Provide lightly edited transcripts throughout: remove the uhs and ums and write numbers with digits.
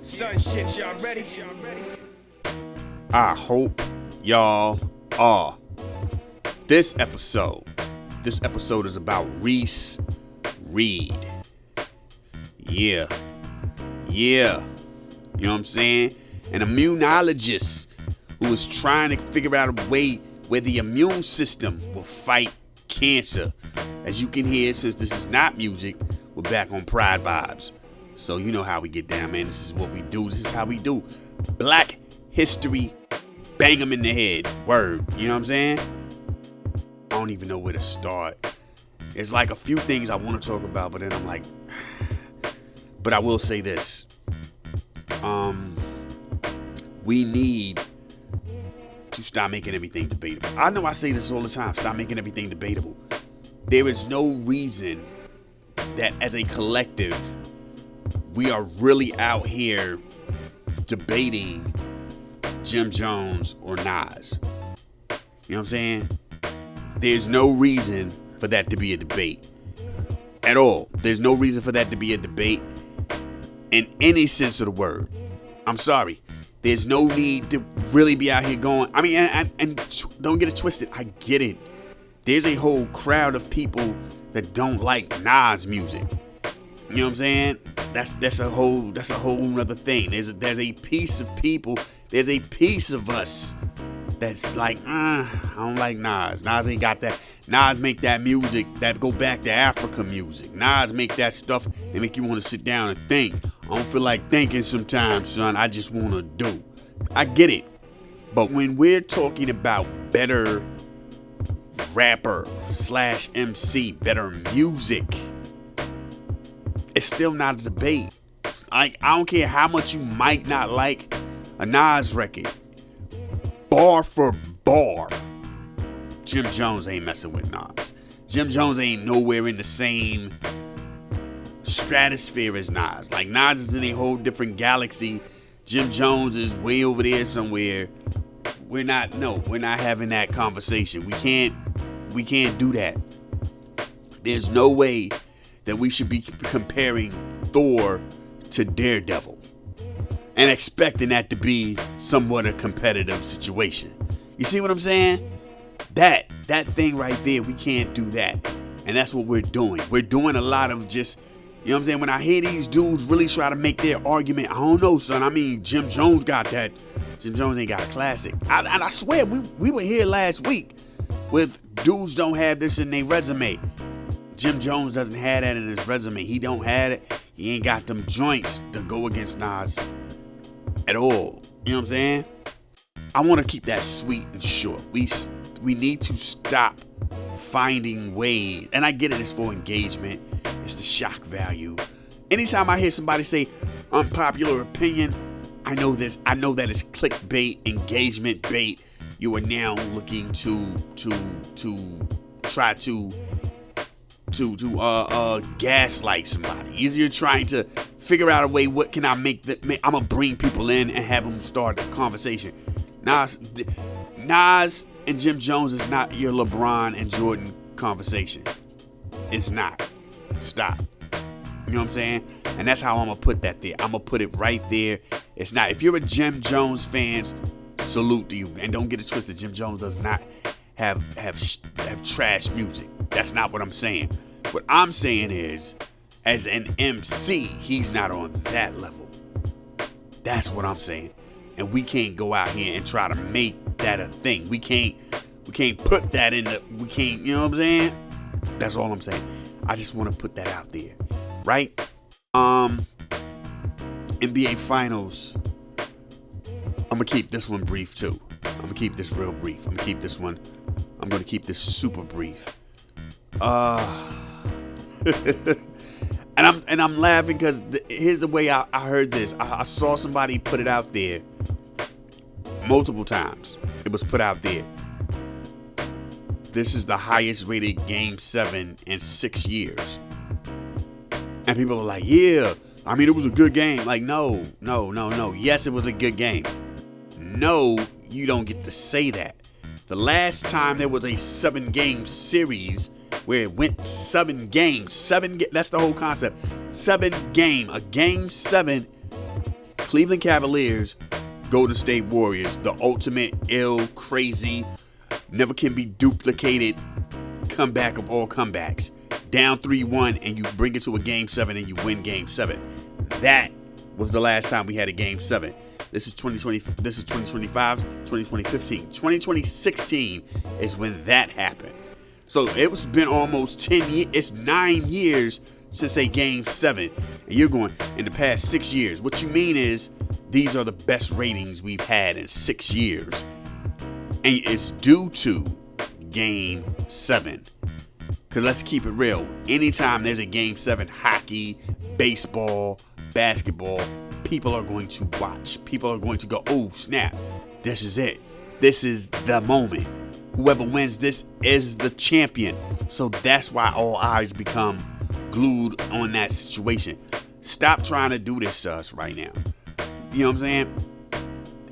Son shit, y'all ready? I hope y'all are. This episode is about Reiss Reid. Yeah. You know what I'm saying? An immunologist who is trying to figure out a way where the immune system will fight cancer. As you can hear, since this is not music, we're back on Pride Vibes. So you know how we get down, man. This is what we do. This is how we do. Black history, bang them in the head. Word. You know what I'm saying? I don't even know where to start. There's like a few things I want to talk about, but then I'm like, but I will say this. We need to stop making everything debatable. I know I say this all the time. Stop making everything debatable. There is no reason that as a collective, we are really out here debating Jim Jones or Nas. You know what I'm saying? There's no reason for that to be a debate at all. There's no reason for that to be a debate in any sense of the word. I'm sorry. There's no need to really be out here going. I mean, and don't get it twisted. I get it. There's a whole crowd of people that don't like Nas music. You know what I'm saying? That's a whole other thing. There's a piece of people. There's a piece of us that's like, I don't like Nas. Nas ain't got that. Nas make that music that go back to Africa music. Nas make that stuff that make you want to sit down and think. I don't feel like thinking sometimes, son. I just want to do. I get it. But when we're talking about better rapper / MC, better music, it's still not a debate. Like, I don't care how much you might not like a Nas record. Bar for bar, Jim Jones ain't messing with Nas. Jim Jones ain't nowhere in the same stratosphere as Nas. Like, Nas is in a whole different galaxy. Jim Jones is way over there somewhere. We're not having that conversation. We can't do that. There's no way that we should be comparing Thor to Daredevil and expecting that to be somewhat a competitive situation. You see what I'm saying? That thing right there, we can't do that. And that's what we're doing. We're doing a lot of just, you know what I'm saying? When I hear these dudes really try to make their argument, I don't know, son. I mean, Jim Jones got that. Jim Jones ain't got a classic. And I swear, we were here last week with dudes don't have this in their resume. Jim Jones doesn't have that in his resume. He don't have it. He ain't got them joints to go against Nas at all. You know what I'm saying? I want to keep that sweet and short. We need to stop finding ways. And I get it, it's for engagement. It's the shock value. Anytime I hear somebody say unpopular opinion, I know that it's clickbait, engagement bait. You are now looking to try to gaslight somebody. You're trying to figure out a way, what can I make that I'm gonna bring people in and have them start a conversation. Nas and Jim Jones is not your LeBron and Jordan conversation. It's not. Stop. You know what I'm saying? And that's how I'm gonna put that there. I'm gonna put it right there. It's not. If you're a Jim Jones fan, salute to you. And don't get it twisted. Jim Jones does not have trash music. That's not what I'm saying. What I'm saying is, as an MC, he's not on that level. That's what I'm saying. And we can't go out here and try to make that a thing. We can't put that in we can't, you know what I'm saying? That's all I'm saying. I just want to put that out there. Right? NBA Finals. I'm gonna keep this one brief too. I'm gonna keep this real brief. I'm gonna keep this super brief. And I'm laughing because here's the way I heard this. I saw somebody put it out there multiple times. It was put out there. This is the highest rated Game 7 in 6 years. And people are like, yeah, I mean, it was a good game. Like, no. Yes, it was a good game. No, you don't get to say that. The last time there was a 7-game series where it went 7 games, that's the whole concept. A game 7 Cleveland Cavaliers, Golden State Warriors, the ultimate ill, crazy, never can be duplicated comeback of all comebacks. Down 3-1 and you bring it to a Game 7 and you win Game 7. That was the last time we had a Game 7. This is 2020. This is 2025, 2015. 2016 is when that happened. So it's been almost 10 years. It's 9 years since a Game 7. And you're going, in the past 6 years. What you mean is, these are the best ratings we've had in 6 years. And it's due to Game 7. Because let's keep it real. Anytime there's a Game 7, hockey, baseball, basketball, people are going to watch. People are going to go, oh, snap. This is it. This is the moment. Whoever wins this is the champion. So that's why all eyes become glued on that situation. Stop trying to do this to us right now. You know what I'm saying?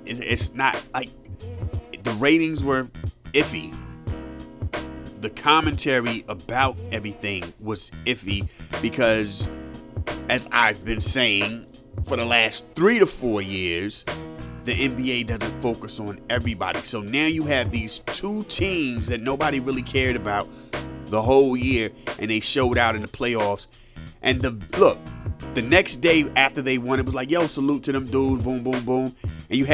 It's not like the ratings were iffy. The commentary about everything was iffy because, as I've been saying for the last 3 to 4 years, the NBA doesn't focus on everybody. So now you have these two teams that nobody really cared about the whole year, and they showed out in the playoffs. And the next day after they won, it was like, yo, salute to them dudes, boom, boom, boom. And you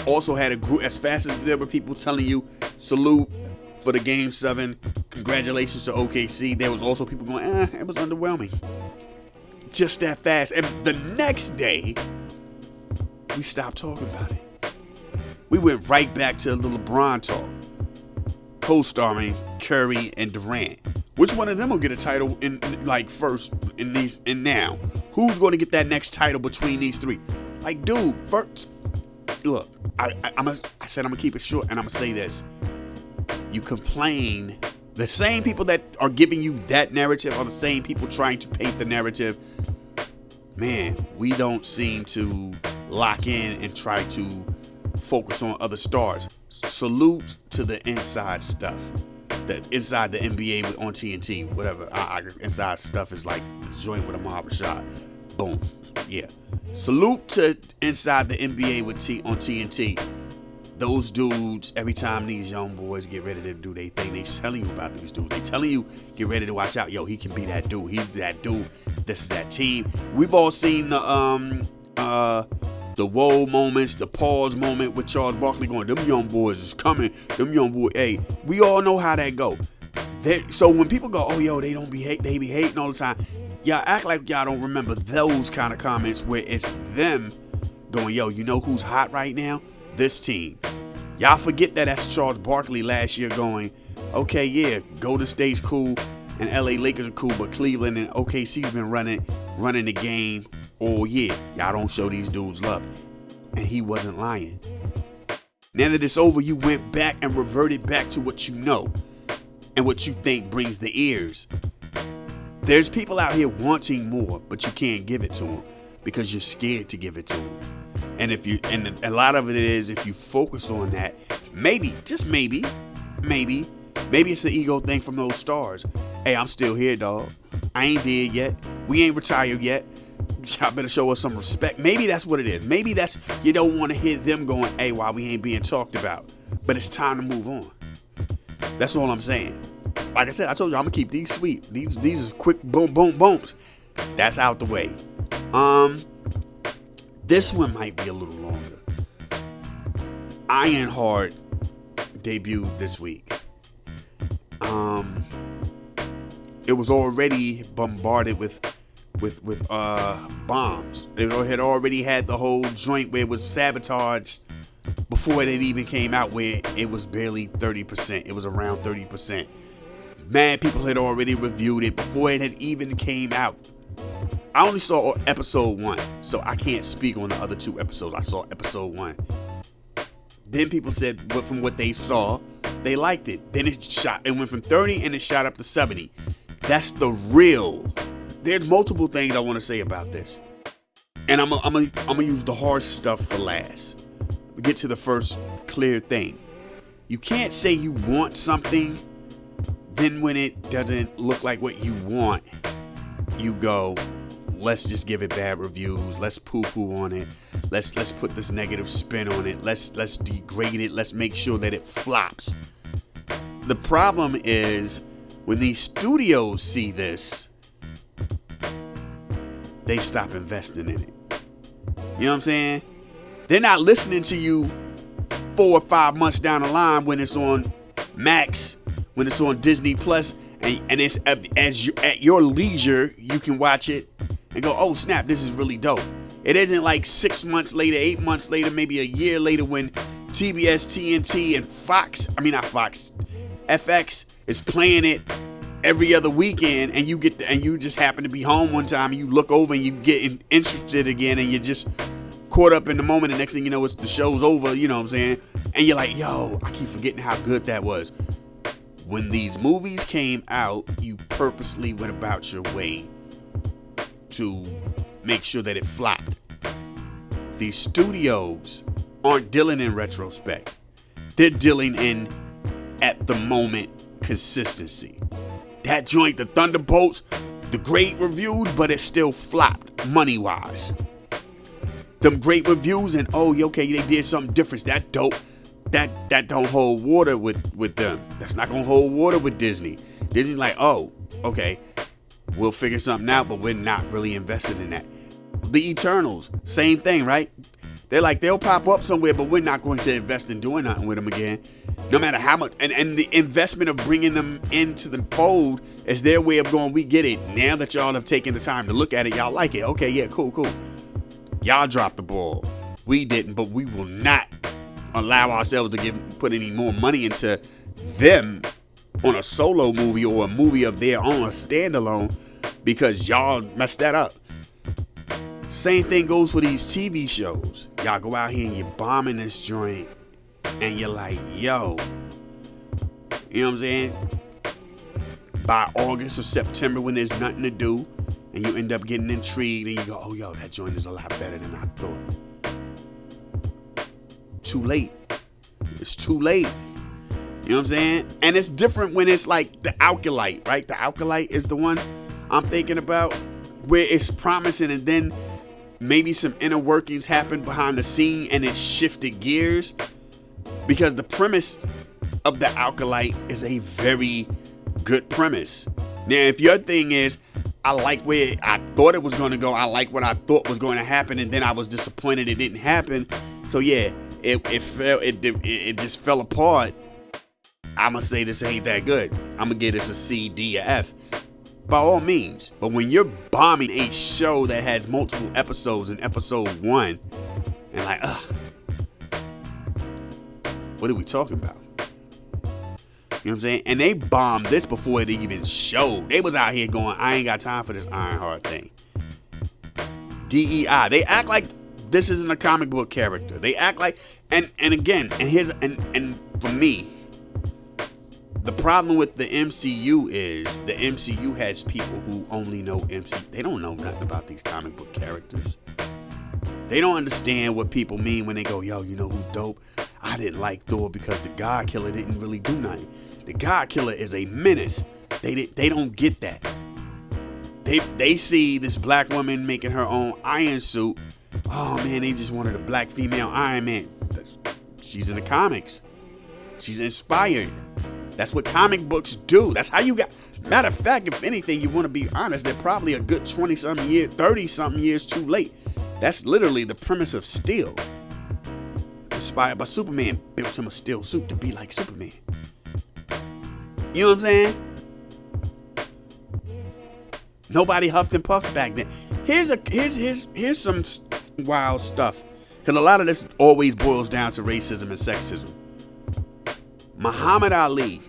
also had a group, as fast as there were people telling you salute for the Game 7, congratulations to OKC, there was also people going, it was underwhelming. Just that fast. And the next day, we stopped talking about it. We went right back to the LeBron talk, co-starring Curry and Durant. Which one of them will get a title in first in these? And now, who's going to get that next title between these three? Like, dude, first, look, I said I'm gonna keep it short, and I'm gonna say this. You complain. The same people that are giving you that narrative are the same people trying to paint the narrative. Man, we don't seem to lock in and try to focus on other stars. Salute to the inside stuff. That inside the NBA on TNT, whatever. Inside stuff is like the joint with a mob shot. Boom. Yeah. Salute to inside the NBA on TNT. Those dudes, every time these young boys get ready to do their thing, they telling you about these dudes. They telling you, get ready to watch out. Yo, he can be that dude. He's that dude. This is that team. We've all seen the whoa moments, the pause moment with Charles Barkley going, them young boys is coming. Them young boys, hey, we all know how that go. So when people go, oh, yo, they be hating all the time. Y'all act like y'all don't remember those kind of comments where it's them going, yo, you know who's hot right now? This team. Y'all forget that's Charles Barkley last year going, okay, yeah, Golden State's cool and LA Lakers are cool, but Cleveland and OKC's been running the game all year. Y'all don't show these dudes love. And he wasn't lying. Now that it's over, you went back and reverted back to what you know and what you think brings the ears. There's people out here wanting more, but you can't give it to them because you're scared to give it to them. And and a lot of it is, if you focus on that, maybe, just maybe it's an ego thing from those stars. Hey, I'm still here, dog. I ain't dead yet. We ain't retired yet. Y'all better show us some respect. Maybe that's what it is. Maybe that's, you don't want to hear them going, hey, why we ain't being talked about. But it's time to move on. That's all I'm saying. Like I said, I told you I'm gonna keep these sweet. These is quick boom boom booms. That's out the way. This one might be a little longer. Ironheart debuted this week. It was already bombarded with bombs. It had already had the whole joint where it was sabotaged before it even came out, where it was barely 30%. It was around 30%. Mad people had already reviewed it before it had even came out. I only saw episode 1, so I can't speak on the other 2 episodes. I saw episode 1. Then people said, but from what they saw, they liked it. Then it went from 30 and it shot up to 70. That's the real. There's multiple things I want to say about this. And I'm gonna use the harsh stuff for last. We get to the first clear thing. You can't say you want something, then when it doesn't look like what you want, you go, let's just give it bad reviews. Let's poo-poo on it. Let's put this negative spin on it. Let's degrade it. Let's make sure that it flops. The problem is when these studios see this, they stop investing in it. You know what I'm saying? They're not listening to you 4 or 5 months down the line when it's on Max, when it's on Disney Plus, and it's at your leisure, you can watch it and go, oh snap, this is really dope. It isn't like 6 months later, 8 months later, maybe a year later when TBS, TNT, and FX is playing it every other weekend, and you just happen to be home one time, and you look over and you get interested again, and you're just caught up in the moment, and next thing you know, the show's over, you know what I'm saying? And you're like, yo, I keep forgetting how good that was. When these movies came out, you purposely went about your way to make sure that it flopped. These studios aren't dealing in retrospect. They're dealing in at the moment consistency. That joint, the Thunderbolts, the great reviews, but it still flopped money-wise. Them great reviews and, oh, okay, they did something different. That dope. That don't hold water with them. That's not gonna hold water with Disney. Disney's like, oh, okay, we'll figure something out, but we're not really invested in that. The Eternals, same thing, right? They're like, they'll pop up somewhere, but we're not going to invest in doing nothing with them again. No matter how much, and the investment of bringing them into the fold is their way of going, we get it. Now that y'all have taken the time to look at it, y'all like it. Okay, yeah, cool. Y'all dropped the ball. We didn't, but we will not allow ourselves to put any more money into them on a solo movie or a movie of their own, a standalone, because y'all messed that up. Same thing goes for these TV shows. Y'all go out here and you're bombing this joint, and you're like, yo, you know what I'm saying? By August or September, when there's nothing to do, and you end up getting intrigued, and you go, oh, yo, that joint is a lot better than I thought. Too late. It's too late. You know what I'm saying? And it's different when it's like the Alkalite, right? The Alkalite is the one I'm thinking about, where it's promising and then maybe some inner workings happen behind the scene and it shifted gears, because the premise of the Alkalite is a very good premise. Now, if your thing is, I like where I thought it was going to go, I like what I thought was going to happen, and then I was disappointed it didn't happen, so yeah, it just fell apart, I'm going to say this ain't that good. I'm going to give this a C, D, or F. By all means. But when you're bombing a show that has multiple episodes in episode 1, and like, what are we talking about? You know what I'm saying? And they bombed this before it even showed. They was out here going, I ain't got time for this Ironheart thing. DEI. They act like this isn't a comic book character. They act like, and for me, the problem with the MCU is the MCU has people who only know MCU. They don't know nothing about these comic book characters. They don't understand what people mean when they go, yo, you know who's dope? I didn't like Thor because the God Killer didn't really do nothing. The God Killer is a menace. They don't get that. They see this black woman making her own iron suit. Oh man, they just wanted a black female Iron Man. She's in the comics. She's inspired. That's what comic books do. That's how you got. Matter of fact, if anything, you want to be honest, they're probably a good 20-something years, 30-something years too late. That's literally the premise of Steel. Inspired by Superman, built him a steel suit to be like Superman. You know what I'm saying? Nobody huffed and puffed back then. Here's some wild stuff, because a lot of this always boils down to racism and sexism. Muhammad Ali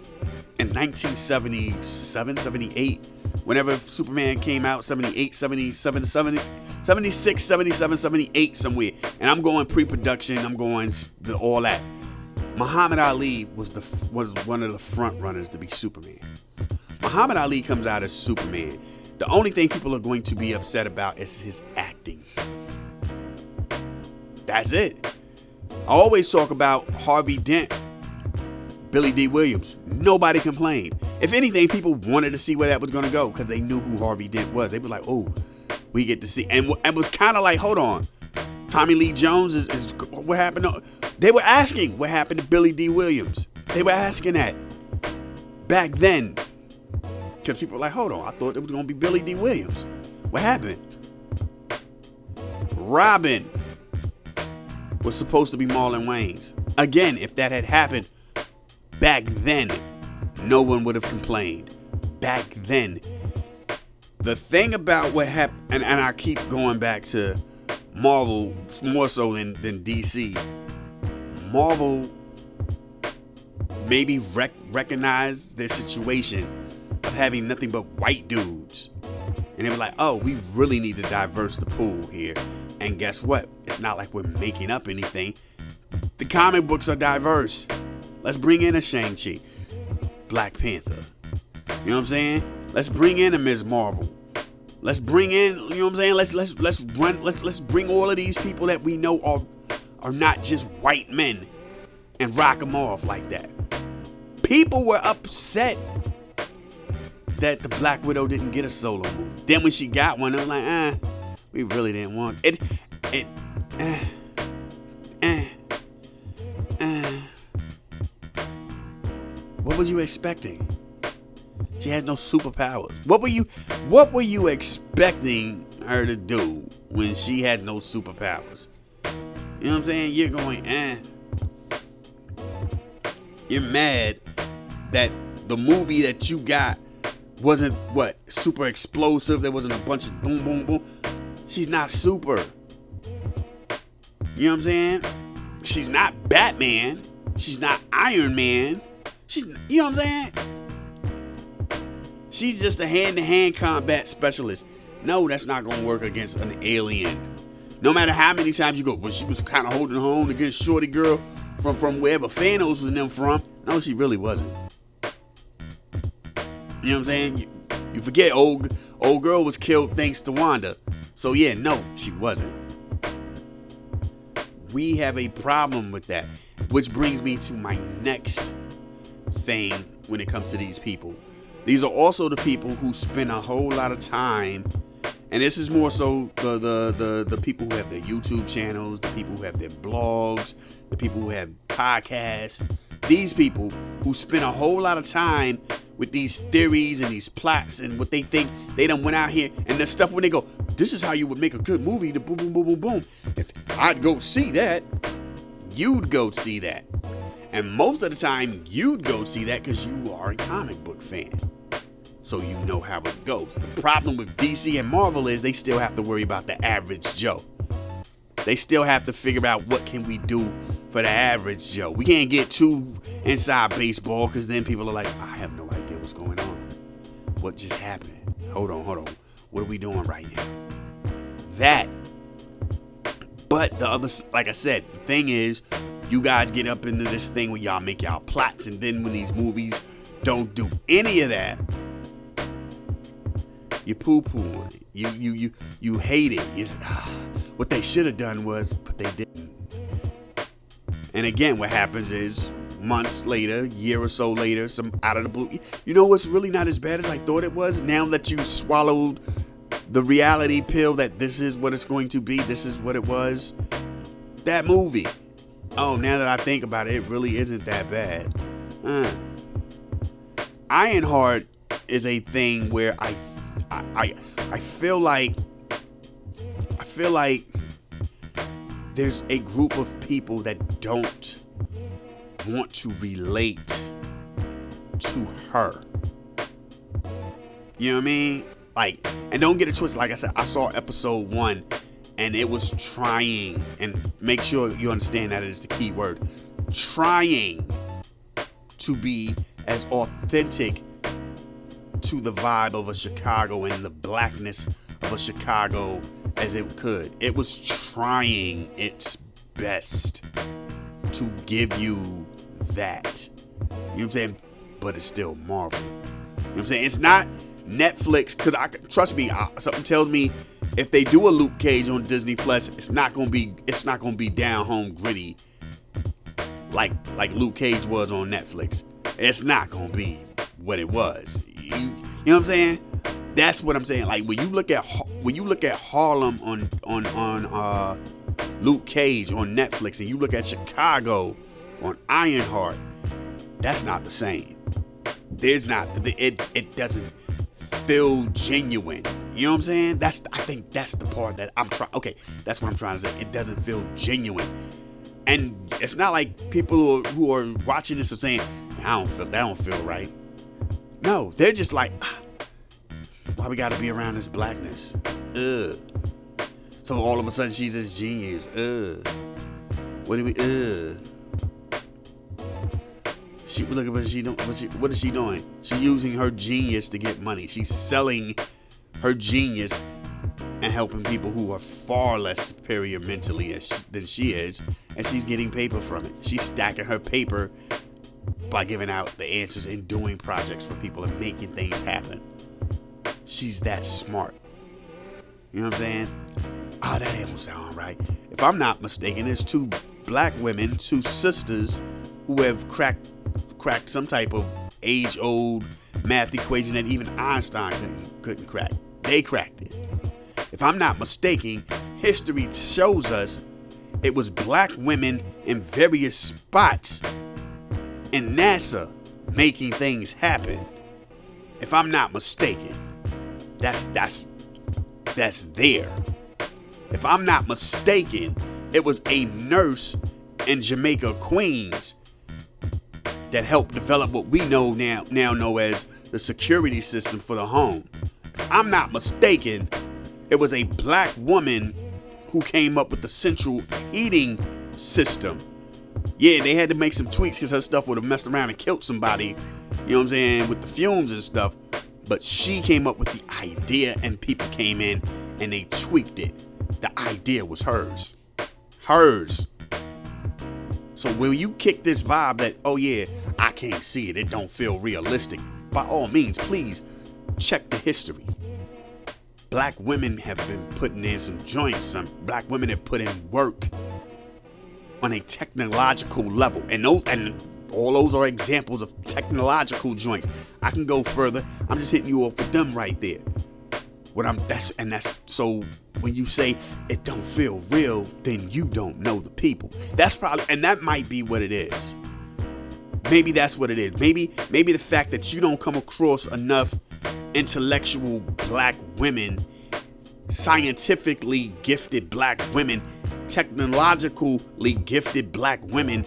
in 1977, 78, whenever Superman came out, 78, 77, 76, 77, 78, somewhere. And I'm going pre-production, I'm going all that. Muhammad Ali was one of the front runners to be Superman. Muhammad Ali comes out as Superman. The only thing people are going to be upset about is his acting. That's it. I always talk about Harvey Dent, Billy D. Williams. Nobody complained. If anything, people wanted to see where that was going to go because they knew who Harvey Dent was. They was like, oh, We get to see, and was kind of like, hold on, Tommy Lee Jones is what happened to, they were asking what happened to Billy D. Williams. They were asking that back then. Because people were like, hold on, I thought it was going to be Billy D. Williams. What happened? Robin was supposed to be Marlon Wayans. Again, if that had happened back then, no one would have complained. Back then. The thing about what happened, and I keep going back to Marvel more so than DC. Marvel maybe recognized their situation of having nothing but white dudes. And they were like, oh, we really need to diverse the pool here. And guess what? It's not like we're making up anything. The comic books are diverse. Let's bring in a Shang-Chi, Black Panther. You know what I'm saying? Let's bring in a Ms. Marvel. Let's bring in, you know what I'm saying? Let's bring all of these people that we know are not just white men and rock them off like that. People were upset that the Black Widow didn't get a solo movie. Then when she got one, they were like, we really didn't want it. What was you expecting? She has no superpowers. What were you expecting her to do when she had no superpowers? You know what I'm saying? You're going, You're mad that the movie that you got wasn't super explosive. There wasn't a bunch of boom, boom, boom. She's not super. You know what I'm saying? She's not Batman. She's not Iron Man. You know what I'm saying? She's just a hand-to-hand combat specialist. No, that's not going to work against an alien. No matter how many times you go, well, she was kind of holding her own against Shorty Girl from wherever Thanos was in them from. No, she really wasn't. You know what I'm saying? You forget old girl was killed thanks to Wanda. So yeah, no, she wasn't. We have a problem with that. Which brings me to my next thing when it comes to these people. These are also the people who spend a whole lot of time, and this is more so the people who have their YouTube channels, the people who have their blogs, the people who have podcasts. These people who spend a whole lot of time with these theories and these plots and what they think. They done went out here and the stuff when they go, this is how you would make a good movie, the boom, boom, boom, boom, boom. If I'd go see that, you'd go see that. And most of the time, you'd go see that because you are a comic book fan. So you know how it goes. The problem with DC and Marvel is they still have to worry about the average Joe. They still have to figure out what can we do for the average Joe. We can't get too inside baseball because then people are like, I have no idea what's going on. What just happened? Hold on. What are we doing right now? That. But the other, like I said, the thing is, you guys get up into this thing where y'all make y'all plots, and then when these movies don't do any of that, you poo-poo on it. You hate it. What they should have done was, but they didn't. And again, what happens is months later, year or so later, some out of the blue. You know what's really not as bad as I thought it was? Now that you swallowed the reality pill that this is what it's going to be, this is what it was. That movie. Oh, now that I think about it, it really isn't that bad. Ironheart is a thing where I feel like there's a group of people that don't want to relate to her. You know what I mean? Like, and don't get it twisted. Like I said, I saw episode 1 and it was trying, and make sure you understand that is the key word, trying to be as authentic to the vibe of a Chicago and the blackness of a Chicago as it could. It was trying its best to give you that. You know what I'm saying? But it's still Marvel. You know what I'm saying? It's not Netflix, because trust me, something tells me if they do a Luke Cage on Disney Plus, it's not gonna be down home gritty like Luke Cage was on Netflix. It's not gonna be what it was. You know what I'm saying? That's what I'm saying. Like when you look at Harlem on Luke Cage on Netflix, and you look at Chicago on Ironheart, that's not the same. There's not it doesn't feel genuine. You know what I'm saying? I think that's the part that I'm trying. Okay, that's what I'm trying to say. It doesn't feel genuine, and it's not like people who are watching this are saying, that don't feel right. No, they're just like, why we gotta be around this blackness? Ugh. So all of a sudden she's this genius. Ugh. What do we? She look at what she doing. What is she doing? She's using her genius to get money. She's selling her genius and helping people who are far less superior mentally than she is, and she's getting paper from it. She's stacking her paper by giving out the answers and doing projects for people and making things happen. She's that smart. You know what I'm saying? That don't sound right. If I'm not mistaken, there's two black women, two sisters, who have cracked some type of age-old math equation that even Einstein couldn't crack. They cracked it. If I'm not mistaken, history shows us it was black women in various spots in NASA making things happen. If I'm not mistaken, that's there. If I'm not mistaken, it was a nurse in Jamaica, Queens, that helped develop what we know now know as the security system for the home. If I'm not mistaken, it was a black woman who came up with the central heating system. Yeah, they had to make some tweaks because her stuff would have messed around and killed somebody, you know what I'm saying, with the fumes and stuff. But she came up with the idea and people came in and they tweaked it. The idea was hers. Hers. So when you kick this vibe that, oh yeah, I can't see it, it don't feel realistic, by all means, please check the history. Black women have been putting in some joints. Some black women have put in work on a technological level. And all those are examples of technological joints. I can go further. I'm just hitting you off with them right there. So when you say it don't feel real, then you don't know the people. That's probably, and that might be what it is. Maybe that's what it is. Maybe the fact that you don't come across enough intellectual black women, scientifically gifted black women, technologically gifted black women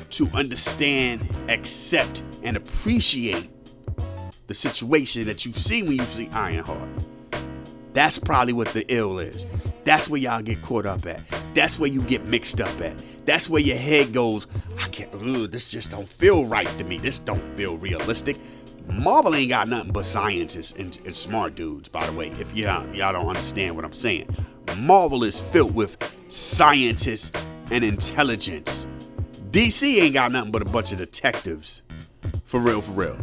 to understand, accept, and appreciate the situation that you see when you see Ironheart. That's probably what the ill is. That's where y'all get caught up at. That's where you get mixed up at. That's where your head goes, this just don't feel right to me. This don't feel realistic. Marvel ain't got nothing but scientists and smart dudes, by the way, if y'all don't understand what I'm saying. Marvel is filled with scientists and intelligence. DC ain't got nothing but a bunch of detectives. For real.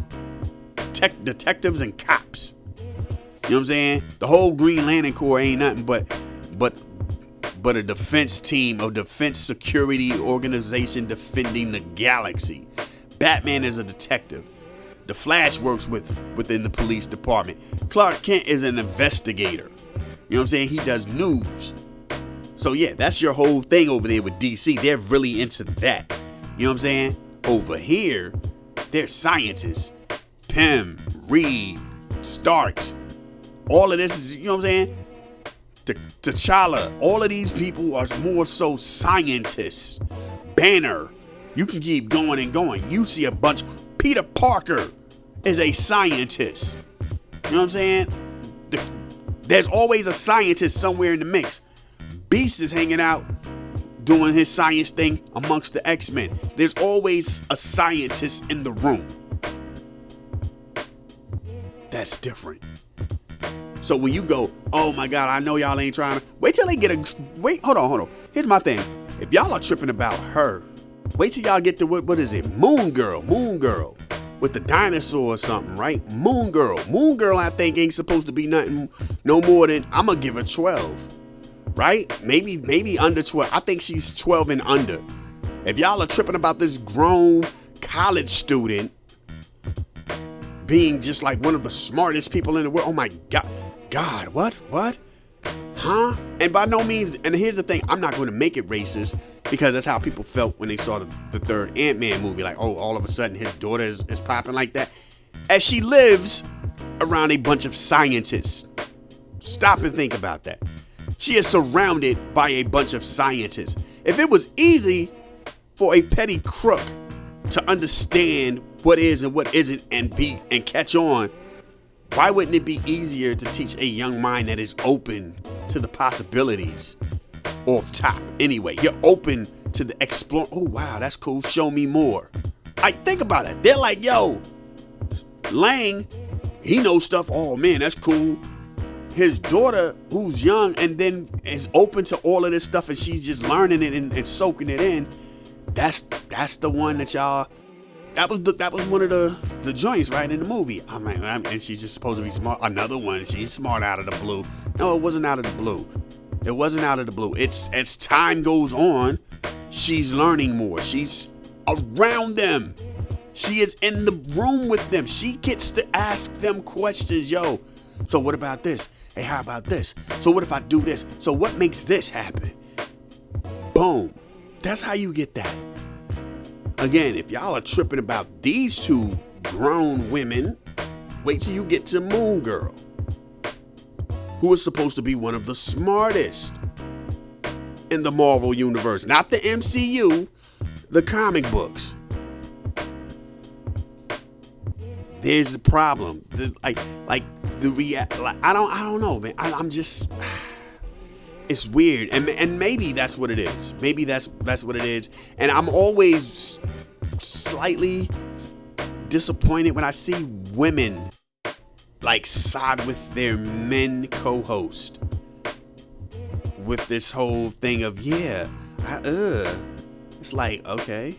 Detectives and cops. You know what I'm saying? The whole Green Lantern Corps ain't nothing but a defense team, a defense security organization defending the galaxy. Batman is a detective. The Flash works within the police department. Clark Kent is an investigator. You know what I'm saying? He does news. So yeah, that's your whole thing over there with DC. They're really into that. You know what I'm saying? Over here, they're scientists. Pym, Reed, Starks. All of this is, you know what I'm saying? T'Challa. All of these people are more so scientists. Banner. You can keep going and going. You see a bunch. Peter Parker is a scientist. You know what I'm saying? There's always a scientist somewhere in the mix. Beast is hanging out doing his science thing amongst the X-Men. There's always a scientist in the room. That's different. So when you go, oh my God, I know y'all ain't trying to, wait till they get hold on. Here's my thing. If y'all are tripping about her, wait till y'all get to what is it? Moon Girl with the dinosaur or something, right? Moon Girl, I think ain't supposed to be nothing no more than, I'm gonna give her 12, right? Maybe under 12. I think she's 12 and under. If y'all are tripping about this grown college student being just like one of the smartest people in the world. Oh my God, what? Huh? And by no means, and here's the thing, I'm not going to make it racist, because that's how people felt when they saw the third Ant-Man movie. Like, oh, all of a sudden his daughter is popping like that. As she lives around a bunch of scientists. Stop and think about that. She is surrounded by a bunch of scientists. If it was easy for a petty crook to understand what is and what isn't and catch on, why wouldn't it be easier to teach a young mind that is open to the possibilities off top? Anyway, you're open to the explore. Oh, wow, that's cool. Show me more. Like, think about it. They're like, yo, Lang, he knows stuff. Oh, man, that's cool. His daughter, who's young and then is open to all of this stuff, and she's just learning it and soaking it in. That's the one that y'all. That was one of the joints, right, in the movie. I'm like, and she's just supposed to be smart. Another one, she's smart out of the blue. No, it wasn't out of the blue. It wasn't out of the blue. It's as time goes on, she's learning more. She's around them. She is in the room with them. She gets to ask them questions. Yo, so what about this? Hey, how about this? So what if I do this? So what makes this happen? Boom. That's how you get that. Again, if y'all are tripping about these two grown women, wait till you get to Moon Girl, who is supposed to be one of the smartest in the Marvel universe. Not the MCU, the comic books. There's the problem. I don't know, man. I'm just, it's weird, and maybe that's what it is. Maybe that's what it is. And I'm always slightly disappointed when I see women like side with their men co-host with this whole thing of it's like, okay,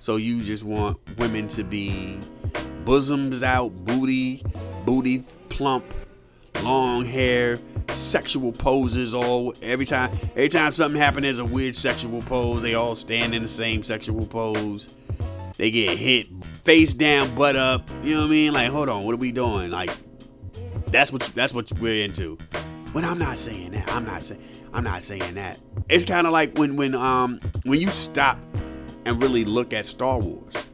so you just want women to be bosoms out, booty plump, long hair, sexual poses. All every time something happens, there's a weird sexual pose. They all stand in the same sexual pose. They get hit face down, butt up. You know what I mean? Like, hold on, what are we doing? Like, that's what we're into. But I'm not saying that. I'm not saying that. It's kind of like when you stop and really look at Star Wars,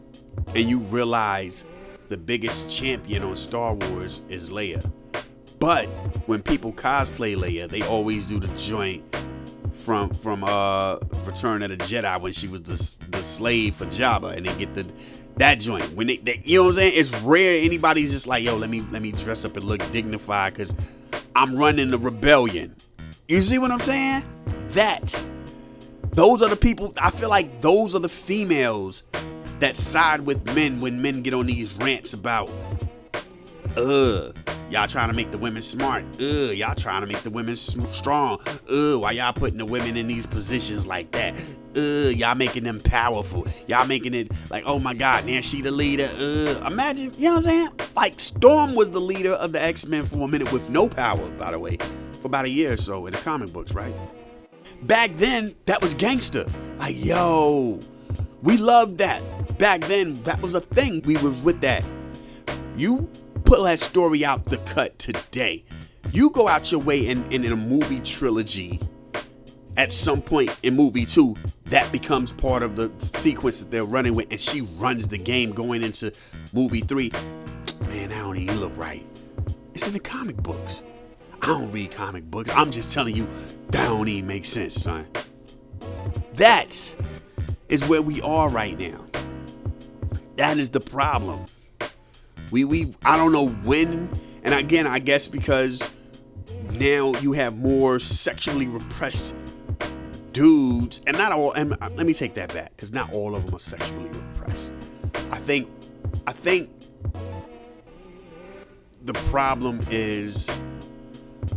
and you realize the biggest champion on Star Wars is Leia. But when people cosplay Leia, they always do the joint from Return of the Jedi when she was the slave for Jabba, and they get that joint when they you know what I'm saying. It's rare anybody's just like, yo, let me dress up and look dignified because I'm running the rebellion. You see what I'm saying? Those are the people. I feel like those are the females that side with men when men get on these rants about y'all trying to make the women smart. Y'all trying to make the women strong. Why y'all putting the women in these positions like that? Y'all making them powerful. Y'all making it like, oh my God, now she the leader. Imagine, you know what I'm saying? Like, Storm was the leader of the X-Men for a minute with no power, by the way, for about a year or so in the comic books, right? Back then, that was gangster. Like, yo, we loved that. Back then, that was a thing. We was with that. You put that story out the cut today. You go out your way in a movie trilogy. At some point in movie 2, that becomes part of the sequence that they're running with, and she runs the game going into movie 3. Man, that don't even look right. It's in the comic books. I don't read comic books. I'm just telling you, that don't even make sense, son. That is where we are right now. That is the problem. I don't know when, and again, I guess because now you have more sexually repressed dudes, and not all, and let me take that back, because not all of them are sexually repressed. I think the problem is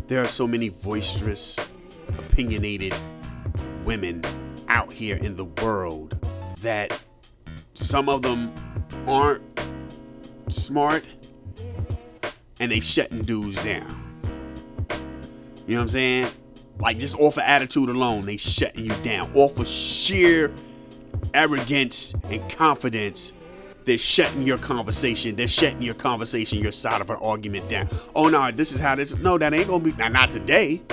there are so many boisterous, opinionated women out here in the world that some of them aren't smart and they shutting dudes down. You know what I'm saying? Like, just off of attitude alone, they shutting you down. Off of sheer arrogance and confidence, they're shutting your conversation. They're shutting your conversation, your side of an argument down. Oh no, this is how this. No, that ain't gonna be. Not today.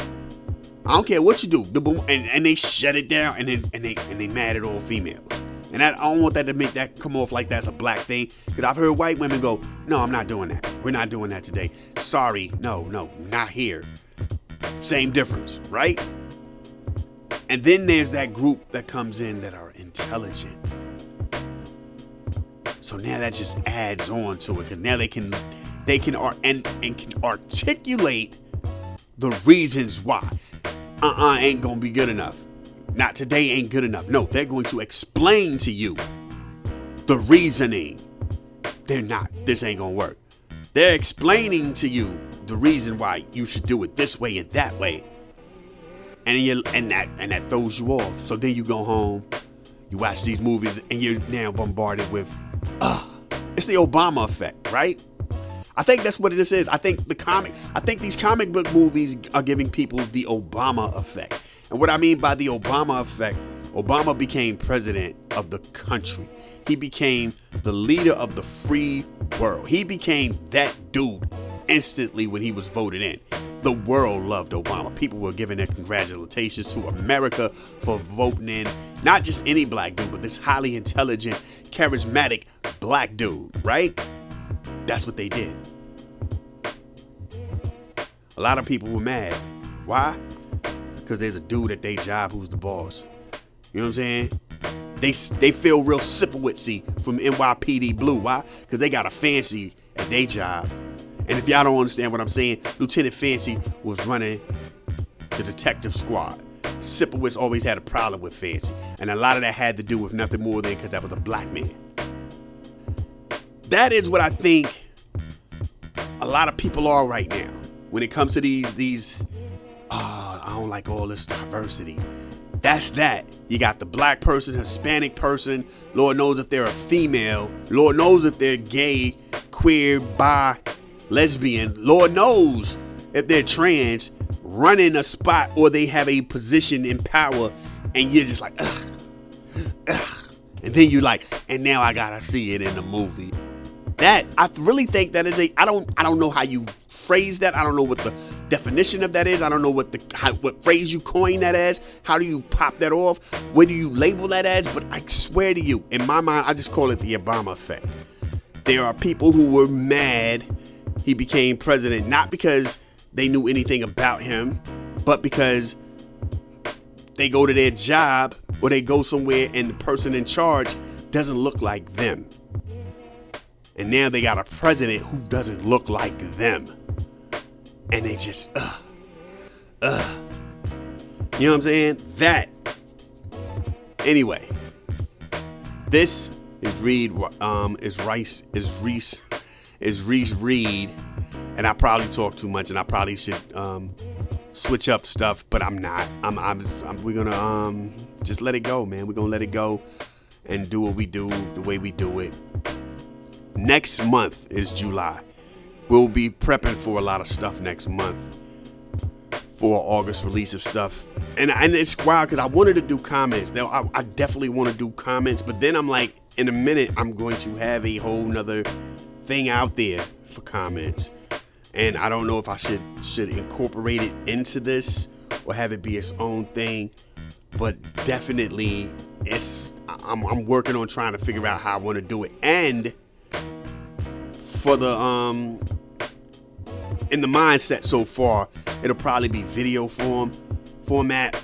I don't care what you do. And they shut it down, and they mad at all females. And I don't want that to make that come off like that's a black thing. Because I've heard white women go, no, I'm not doing that. We're not doing that today. Sorry, no, not here. Same difference, right? And then there's that group that comes in that are intelligent. So now that just adds on to it, because now they can articulate the reasons why. Ain't gonna be good enough. Not today ain't good enough. No, they're going to explain to you the reasoning. They're not. This ain't gonna work. They're explaining to you the reason why you should do it this way and that way. And that throws you off. So then you go home, you watch these movies, and you're now bombarded with, it's the Obama effect, right? I think that's what this is. I think these comic book movies are giving people the Obama effect. And what I mean by the Obama effect, Obama became president of the country. He became the leader of the free world. He became that dude instantly when he was voted in. The world loved Obama. People were giving their congratulations to America for voting in not just any black dude, but this highly intelligent, charismatic black dude, right? That's what they did. A lot of people were mad. Why? Because there's a dude at their job who's the boss. You know what I'm saying? They feel real Sipowitzy from NYPD Blue. Why? Because they got a fancy at their job. And if y'all don't understand what I'm saying, Lieutenant Fancy was running the detective squad. Sipowitz always had a problem with Fancy. And a lot of that had to do with nothing more than because that was a black man. That is what I think a lot of people are right now. When it comes to these I don't like all this diversity. That's that. You got the black person, Hispanic person, Lord knows if they're a female, Lord knows if they're gay, queer, bi, lesbian, Lord knows if they're trans, running a spot or they have a position in power, and you're just like, ugh. And then you like, and now I gotta see it in the movie. That, I really think that is I don't know how you phrase that. I don't know what the definition of that is. I don't know what phrase you coin that as. How do you pop that off? Where do you label that as? But I swear to you, in my mind, I just call it the Obama effect. There are people who were mad he became president, not because they knew anything about him, but because they go to their job or they go somewhere and the person in charge doesn't look like them. And now they got a president who doesn't look like them. And they just, You know what I'm saying? That. Anyway. This is Reiss Reid. And I probably talk too much and I probably should switch up stuff, but I'm not. We're gonna just let it go, man. We're gonna let it go and do what we do the way we do it. Next month is July. We'll be prepping for a lot of stuff next month for August release of stuff. And it's wild because I wanted to do comments. Now, I definitely want to do comments, but then I'm like, in a minute, I'm going to have a whole nother thing out there for comments. And I don't know if I should incorporate it into this or have it be its own thing. But definitely, I'm working on trying to figure out how I want to do it. And for the in the mindset so far, it'll probably be video format,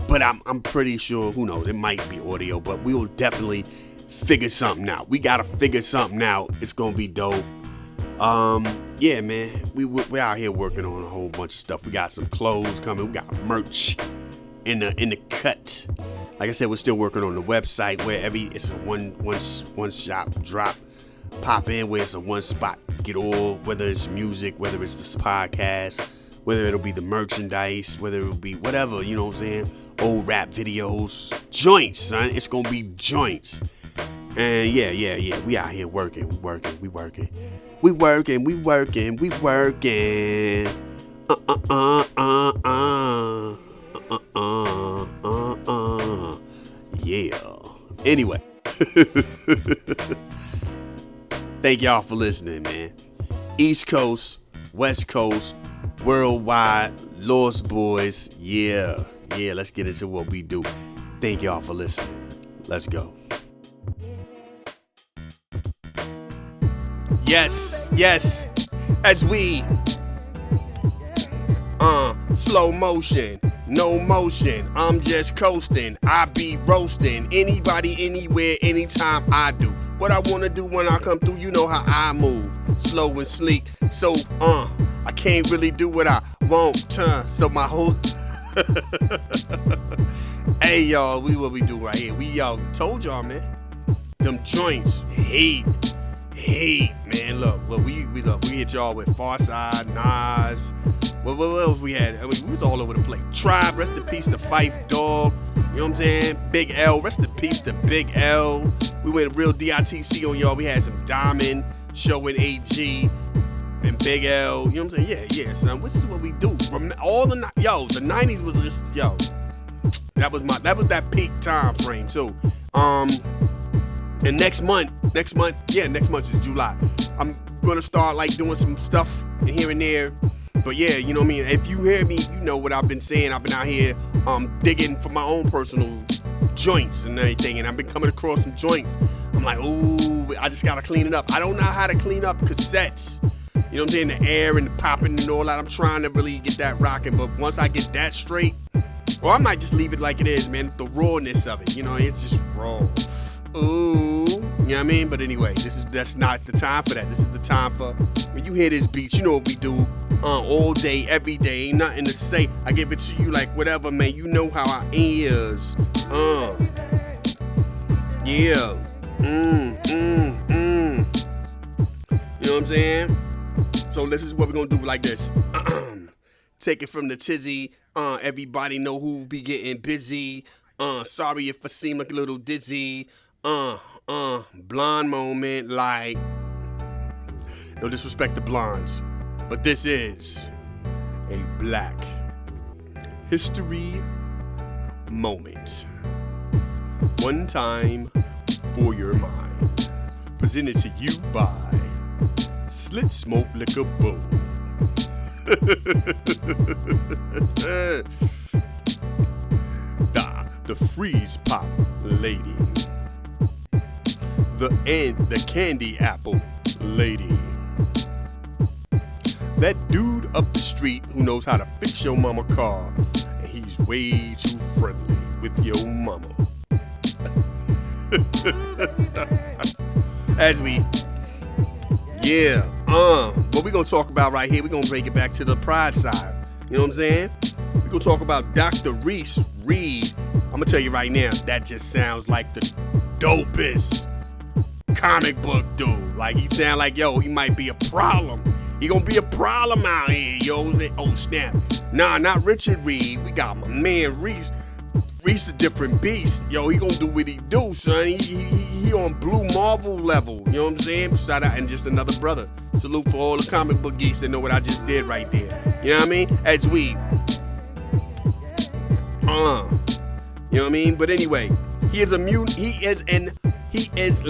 but I'm pretty sure, who knows, it might be audio, but we will definitely figure something out. We gotta figure something out. It's gonna be dope. Yeah, man, we're out here working on a whole bunch of stuff. We got some clothes coming. We got merch in the cut. Like I said, we're still working on the website where it's a one shop drop. Pop in where it's a one spot, get all, whether it's music, whether it's this podcast, whether it'll be the merchandise, whether it'll be whatever, you know what I'm saying, old rap videos, joints, son, it's gonna be joints. And yeah, we out here working. Yeah. Anyway. Thank y'all for listening, man. East Coast, West Coast, worldwide, Lost Boys. Yeah, let's get into what we do. Thank y'all for listening. Let's go. Yes, as we slow motion, no motion, I'm just coasting, I be roasting, anybody, anywhere, anytime I do what I wanna do when I come through. You know how I move, slow and sleek, so I can't really do what I want, so my whole hey y'all, what we do right here, we told y'all, man, them joints, hate, man. Look, we hit y'all with Farside, Nas. What else we had? I mean, we was all over the place. Tribe, rest in peace to Fife Dog. You know what I'm saying? Big L, rest in peace to Big L. We went real DITC on y'all. We had some Diamond, Showing AG, and Big L. You know what I'm saying? Yeah, son. This is what we do. From all the 90s was just That was that peak time frame too. And next month is July. I'm gonna start like doing some stuff here and there. But yeah, you know what I mean? If you hear me, you know what I've been saying. I've been out here digging for my own personal joints and everything, and I've been coming across some joints. I'm like, ooh, I just gotta clean it up. I don't know how to clean up cassettes. You know what I'm saying? The air and the popping and all that. I'm trying to really get that rocking, but once I get that straight, or I might just leave it like it is, man. The rawness of it, you know, it's just raw. Ooh, you know what I mean? But anyway, that's not the time for that. This is the time for when you hear this beat, you know what we do. All day, every day, ain't nothing to say. I give it to you like whatever, man. You know how I is. Yeah. You know what I'm saying? So this is what we're gonna do like this. Take it from the tizzy. Everybody know who be getting busy. Sorry if I seem like a little dizzy. Blonde moment, like, no disrespect to blondes, but this is a Black History moment. One time for your mind. Presented to you by Slit Smoke Liquor Bowl. The freeze pop lady. The candy apple lady. That dude up the street who knows how to fix your mama car, and he's way too friendly with your mama. What we gonna talk about right here, we gonna break it back to the pride side. You know what I'm saying? We gonna talk about Dr. Reiss Reid. I'm gonna tell you right now, that just sounds like the dopest comic book dude. Like, he sound like, he might be a problem. He gonna be a problem out here, yo. Oh, snap. Nah, not Richard Reid. We got my man Reiss. Reiss a different beast. Yo, he gonna do what he do, son. He on Blue Marvel level. You know what I'm saying? Shout out, and just another brother. Salute for all the comic book geeks that know what I just did right there. You know what I mean? As we. You know what I mean? But anyway, let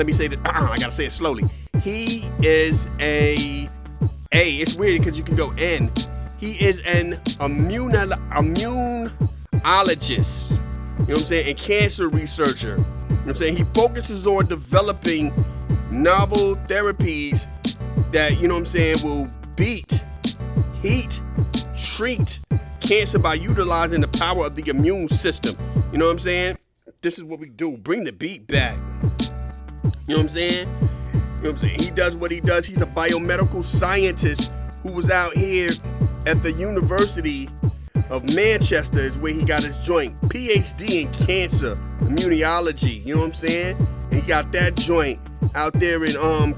me say that, I gotta say it slowly. He is it's weird because you can go N. He is an immunologist. You know what I'm saying? And cancer researcher. You know what I'm saying? He focuses on developing novel therapies that, you know what I'm saying, will treat cancer by utilizing the power of the immune system. You know what I'm saying? This is what we do. Bring the beat back. You know what I'm saying? You know what I'm saying? He does what he does. He's a biomedical scientist who was out here at the University of Manchester is where he got his joint. PhD in cancer immunology. You know what I'm saying? And he got that joint out there in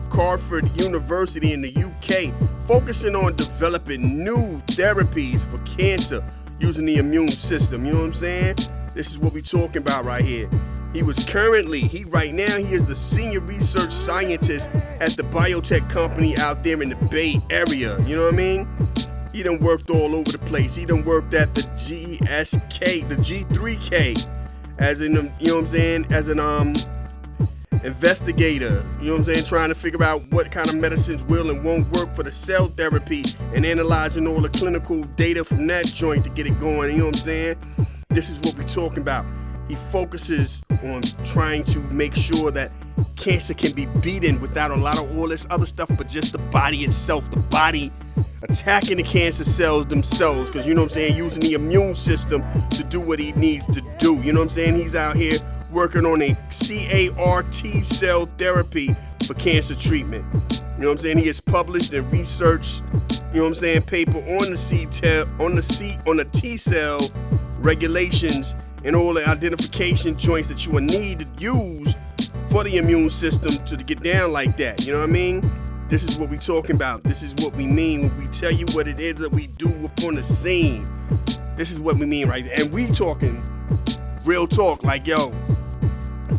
Cardiff University in the UK, focusing on developing new therapies for cancer using the immune system. You know what I'm saying? This is what we talking about right here. Right now he is the senior research scientist at the biotech company out there in the Bay Area. You know what I mean? He done worked all over the place. He done worked at the GSK, the G3K, as in, you know what I'm saying, as investigator, you know what I'm saying, trying to figure out what kind of medicines will and won't work for the cell therapy and analyzing all the clinical data from that joint to get it going, you know what I'm saying? This is what we're talking about. He focuses on trying to make sure that cancer can be beaten without a lot of all this other stuff, but just the body itself, the body attacking the cancer cells themselves, because, you know what I'm saying, using the immune system to do what he needs to do, you know what I'm saying? He's out here working on a CAR-T cell therapy for cancer treatment. You know what I'm saying? He has published and researched, you know what I'm saying, paper on the T cell regulations and all the identification joints that you will need to use for the immune system to get down like that. You know what I mean? This is what we talking about. This is what we mean when we tell you what it is that we do upon the scene. This is what we mean right there. And we talking real talk, like, yo,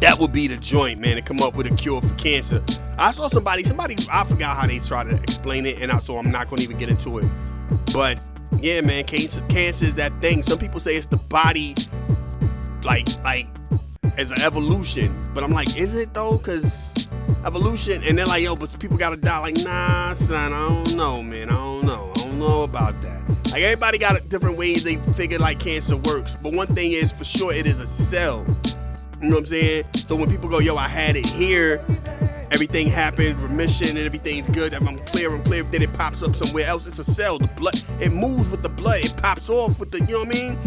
that would be the joint, man, to come up with a cure for cancer. I saw somebody, I forgot how they tried to explain it, and so I'm not going to even get into it. But, yeah, man, cancer is that thing. Some people say it's the body, like as an evolution. But I'm like, is it, though? Because evolution, and they're like, yo, but people got to die. Like, nah, son, I don't know, man. I don't know about that. Like, everybody got different ways they figure, like, cancer works. But one thing is, for sure, it is a cell. You know what I'm saying? So when people go, yo, I had it here, everything happened, remission, and everything's good, I'm clear, then it pops up somewhere else. It's a cell. The blood, it moves with the blood. It pops off with the, you know what I mean?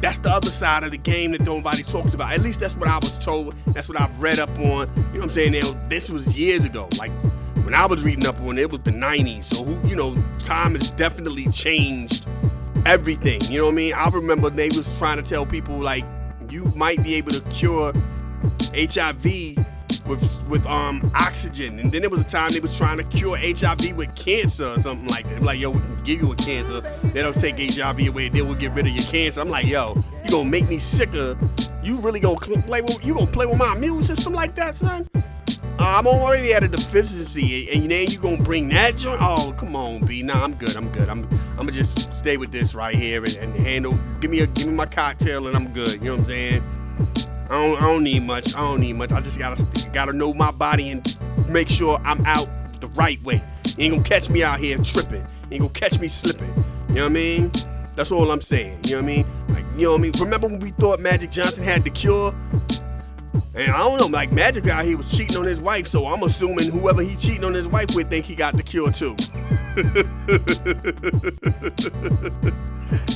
That's the other side of the game that nobody talks about. At least that's what I was told. That's what I've read up on. You know what I'm saying? This was years ago. Like, when I was reading up on it, it was the 90s. So, you know, time has definitely changed everything. You know what I mean? I remember they was trying to tell people, like, you might be able to cure HIV with oxygen, and then there was a time they was trying to cure HIV with cancer or something like that. Like, yo, we can give you a cancer, they don't take HIV away, then we'll get rid of your cancer. I'm like, yo, you gonna make me sicker? You really gonna play with my immune system like that, son? I'm already at a deficiency, and then you gonna bring that joint? Oh, come on, B. Nah, I'm good. I'm gonna just stay with this right here and handle. Give me my cocktail, and I'm good. You know what I'm saying? I don't need much. I just gotta know my body and make sure I'm out the right way. You ain't gonna catch me out here tripping. You ain't gonna catch me slipping. You know what I mean? That's all I'm saying. You know what I mean? Like, you know what I mean? Remember when we thought Magic Johnson had the cure? And I don't know, like, Magic out here was cheating on his wife, so I'm assuming whoever he cheating on his wife with think he got the cure too.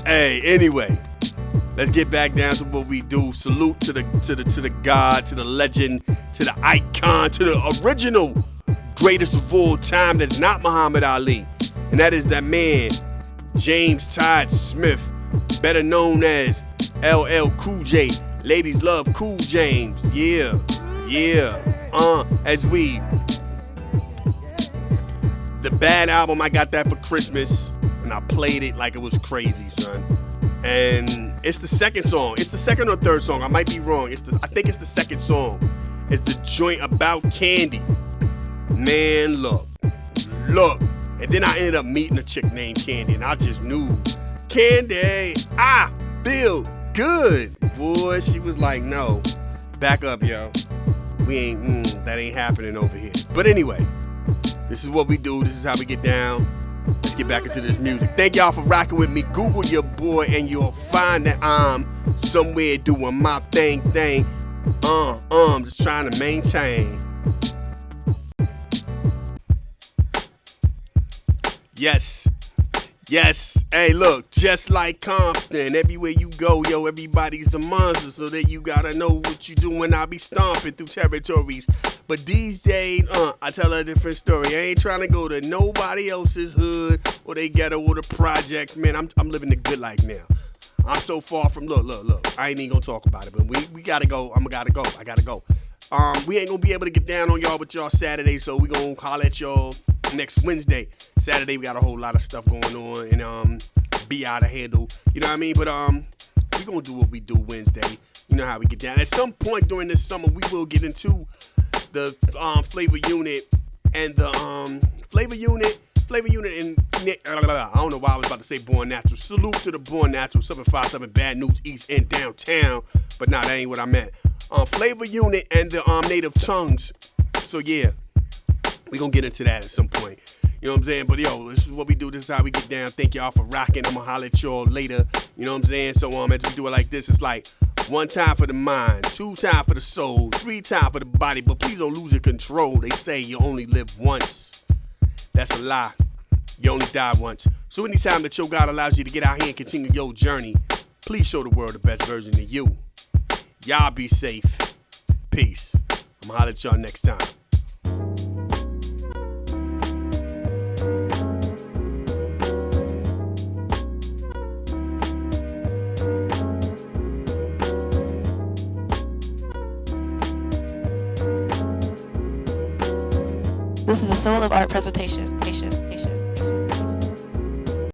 Hey, anyway, let's get back down to what we do. Salute to the God, to the legend, to the icon, to the original greatest of all time that's not Muhammad Ali. And that is that man, James Todd Smith, better known as LL Cool J. Ladies love Cool James. Yeah. As we, the Bad album, I got that for Christmas, and I played it like it was crazy, son. And it's the second song. It's the second or third song. I might be wrong. I think it's the second song. It's the joint about Candy. Man, look. And then I ended up meeting a chick named Candy, and I just knew, Candy, I feel good. Boy, she was like, no, back up, yo. That ain't happening over here. But anyway, this is what we do. This is how we get down. Let's get back into this music. Thank y'all for rocking with me. Google your boy and you'll find that I'm somewhere doing my thing. Just trying to maintain. Yes. Hey, look, just like Compton, everywhere you go, yo, everybody's a monster. So that you gotta know what you do when I be stomping through territories. But these days, I tell a different story. I ain't trying to go to nobody else's hood or they ghetto or the projects. Man, I'm living the good life now. I'm so far from, look. I ain't even gonna talk about it, but we gotta go. I gotta go. We ain't gonna be able to get down on y'all with y'all Saturday, so we gonna holler at y'all next Wednesday. Saturday, we got a whole lot of stuff going on, and be out of handle. You know what I mean? But we gonna do what we do Wednesday. You know how we get down. At some point during this summer, we will get into the Flavor Unit and the Flavor Unit and Nick. I don't know why I was about to say Born Natural. Salute to the Born Natural 757 Bad News East End downtown. But nah, that ain't what I meant. Flavor Unit and the Native Tongues So yeah, we gonna get into that at some point. You know what I'm saying? But yo, this is what we do. This is how we get down. Thank y'all for rocking. I'm gonna holler at y'all later. You know what I'm saying? So as we do it like this, it's like 1 time for the mind, 2 time for the soul, 3 time for the body. But please don't lose your control. They say you only live once. That's a lie. You only die once. So anytime that your God allows you to get out here and continue your journey, please show the world the best version of you. Y'all be safe. Peace. I'm gonna holler at y'all next time. This is a Soul of Art presentation.